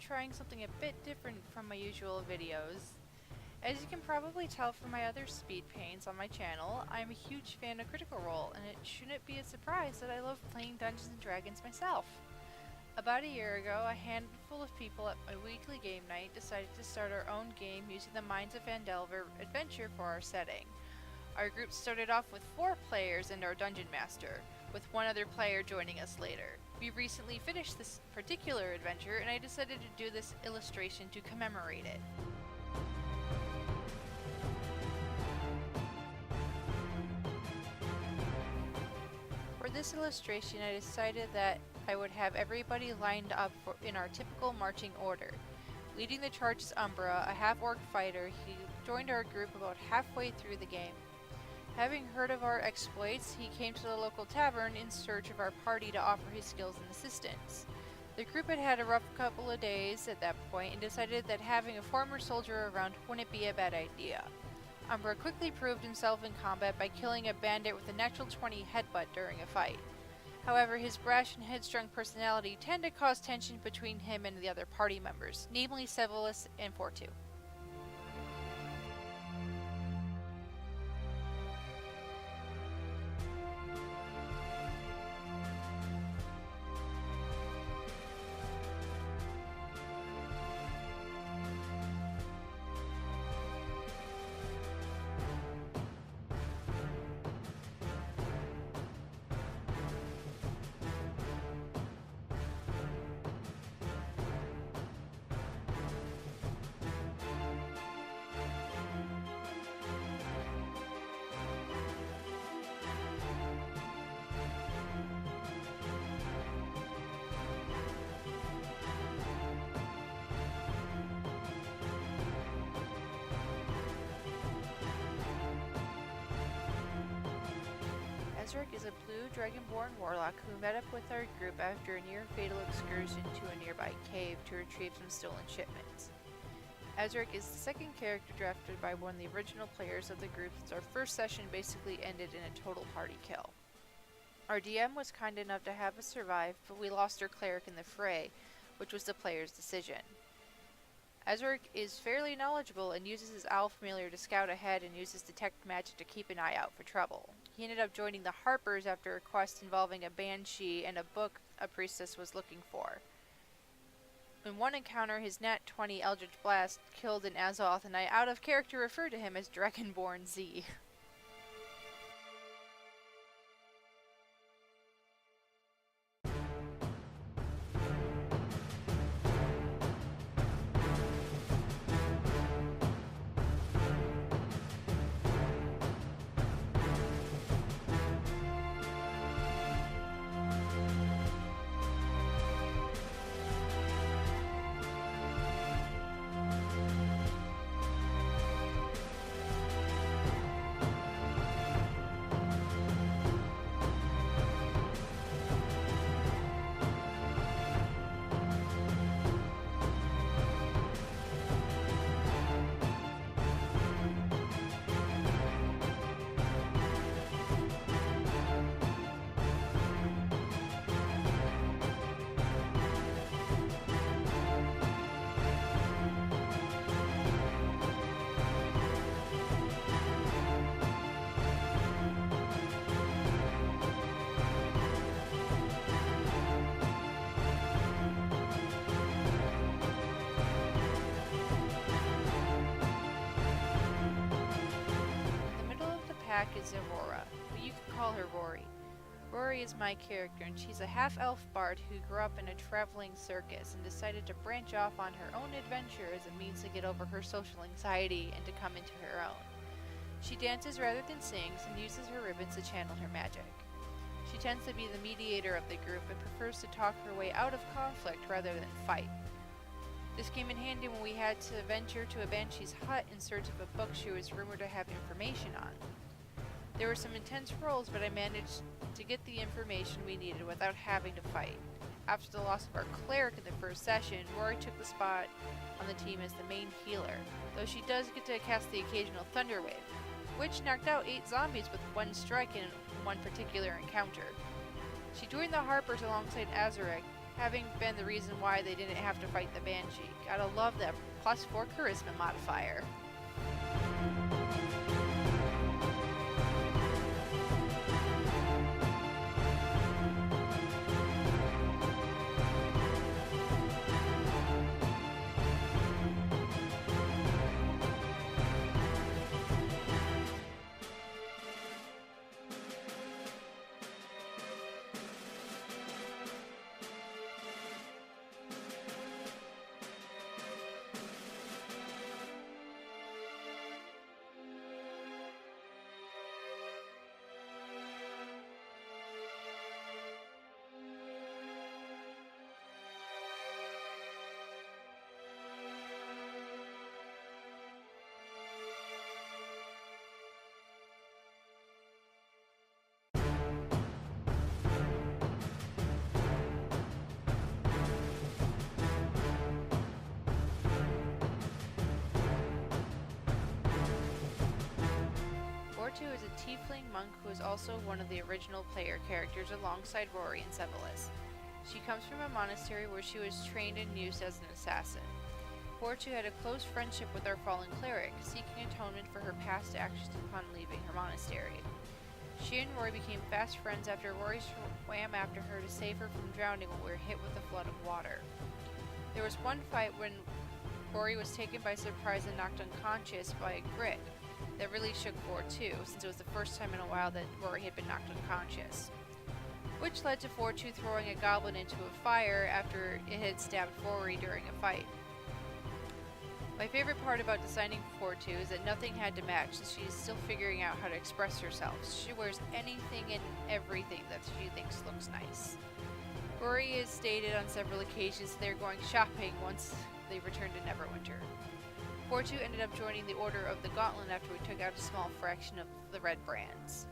trying something a bit different from my usual videos. As you can probably tell from my other speed paints on my channel, I'm a huge fan of Critical Role, and it shouldn't be a surprise that I love playing Dungeons & Dragons myself. About a year ago, a handful of people at my weekly game night decided to start our own game using the Mines of Phandelver adventure for our setting. Our group started off with 4 players and our Dungeon Master, with 1 other player joining us later. We recently finished this particular adventure, and I decided to do this illustration to commemorate it. For this illustration, I decided that I would have everybody lined up in our typical marching order. Leading the charge is Umbra, a half-orc fighter. He joined our group about halfway through the game. Having heard of our exploits, he came to the local tavern in search of our party to offer his skills and assistance. The group had had a rough couple of days at that point and decided that having a former soldier around wouldn't be a bad idea. Umbra quickly proved himself in combat by killing a bandit with a natural 20 headbutt during a fight. However, his brash and headstrong personality tended to cause tension between him and the other party members, namely Sevelus and Fortu. Ezric is a blue dragonborn warlock who met up with our group after a near-fatal excursion to a nearby cave to retrieve some stolen shipments. Ezric is the second character drafted by one of the original players of the group since our first session basically ended in a total party kill. Our DM was kind enough to have us survive, but we lost our cleric in the fray, which was the player's decision. Ezric is fairly knowledgeable and uses his owl familiar to scout ahead and uses detect magic to keep an eye out for trouble. He ended up joining the Harpers after a quest involving a banshee and a book a priestess was looking for. In one encounter, his nat 20 Eldritch Blast killed an Azoth, and I out of character referred to him as Dragonborn Z. Pack is Aurora, but you can call her Rory. Rory is my character, and she's a half-elf bard who grew up in a traveling circus and decided to branch off on her own adventure as a means to get over her social anxiety and to come into her own. She dances rather than sings and uses her ribbons to channel her magic. She tends to be the mediator of the group and prefers to talk her way out of conflict rather than fight. This came in handy when we had to venture to a banshee's hut in search of a book she was rumored to have information on. There were some intense rolls, but I managed to get the information we needed without having to fight. After the loss of our cleric in the first session, Rory took the spot on the team as the main healer, though she does get to cast the occasional Thunder Wave, which knocked out 8 zombies with 1 strike in one particular encounter. She joined the Harpers alongside Azarek having been the reason why they didn't have to fight the Banshee. Gotta love that +4 charisma modifier. Bortu is a tiefling monk who is also one of the original player characters alongside Rory and Sevelis. She comes from a monastery where she was trained and used as an assassin. Bortu had a close friendship with our fallen cleric, seeking atonement for her past actions upon leaving her monastery. She and Rory became fast friends after Rory swam after her to save her from drowning when we were hit with a flood of water. There was one fight when Rory was taken by surprise and knocked unconscious by a grit that really shook Bortu, since it was the first time in a while that Rory had been knocked unconscious, which led to Bortu throwing a goblin into a fire after it had stabbed Rory during a fight. My favorite part about designing Bortu is that nothing had to match, since she is still figuring out how to express herself. She wears anything and everything that she thinks looks nice. Rory has stated on several occasions they're going shopping once they return to Neverwinter. Bortu ended up joining the Order of the Gauntlet after we took out a small fraction of the Red Brands.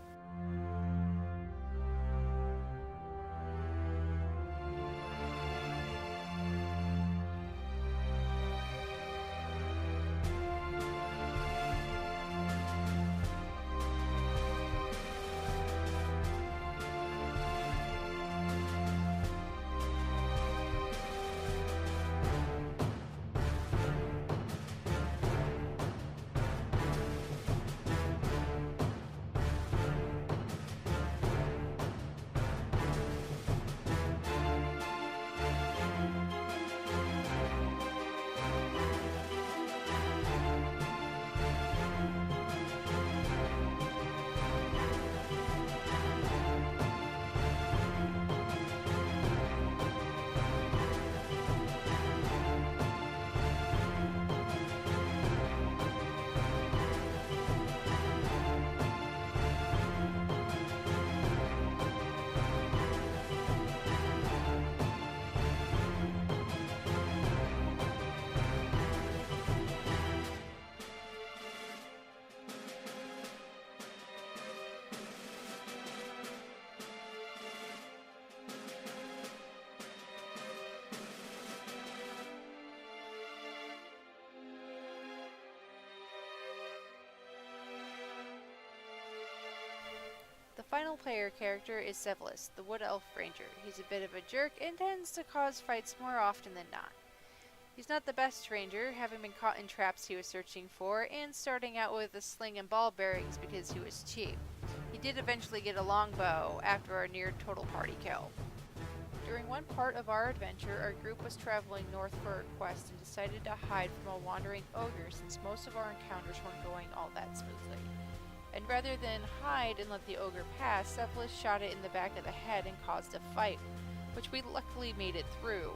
The final player character is Sevelis, the Wood Elf Ranger. He's a bit of a jerk and tends to cause fights more often than not. He's not the best ranger, having been caught in traps he was searching for, and starting out with a sling and ball bearings because he was cheap. He did eventually get a longbow after our near total party kill. During one part of our adventure, our group was traveling north for a quest and decided to hide from a wandering ogre since most of our encounters weren't going all that smoothly. And rather than hide and let the ogre pass, Sevelis shot it in the back of the head and caused a fight, which we luckily made it through.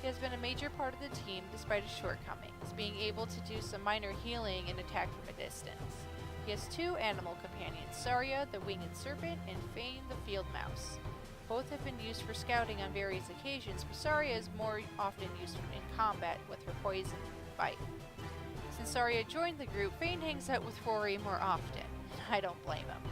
He has been a major part of the team despite his shortcomings, being able to do some minor healing and attack from a distance. He has two animal companions, Saria, the winged serpent, and Fane, the field mouse. Both have been used for scouting on various occasions, but Saria is more often used in combat with her poison bite. Since Saria joined the group, Fane hangs out with Rory more often, and I don't blame him.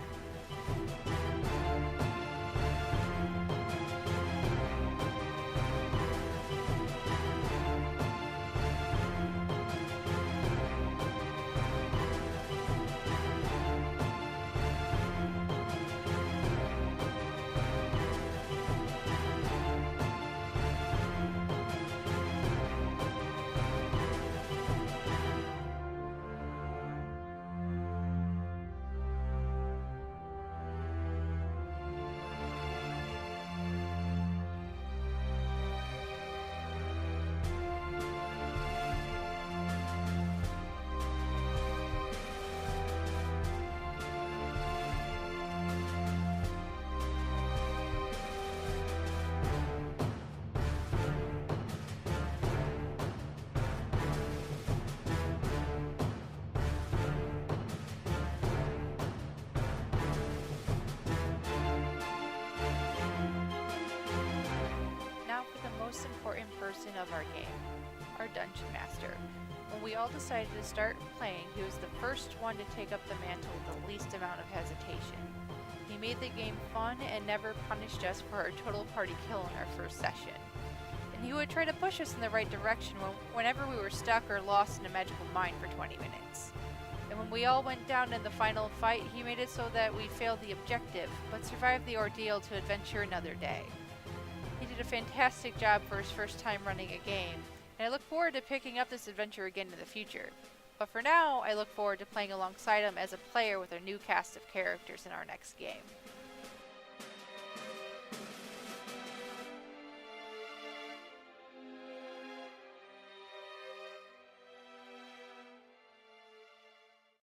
person of our game, our Dungeon Master. When we all decided to start playing, he was the first one to take up the mantle with the least amount of hesitation. He made the game fun and never punished us for our total party kill in our first session. And he would try to push us in the right direction whenever we were stuck or lost in a magical mine for 20 minutes. And when we all went down in the final fight, he made it so that we failed the objective, but survived the ordeal to adventure another day. He did a fantastic job for his first time running a game, and I look forward to picking up this adventure again in the future. But for now, I look forward to playing alongside him as a player with our new cast of characters in our next game.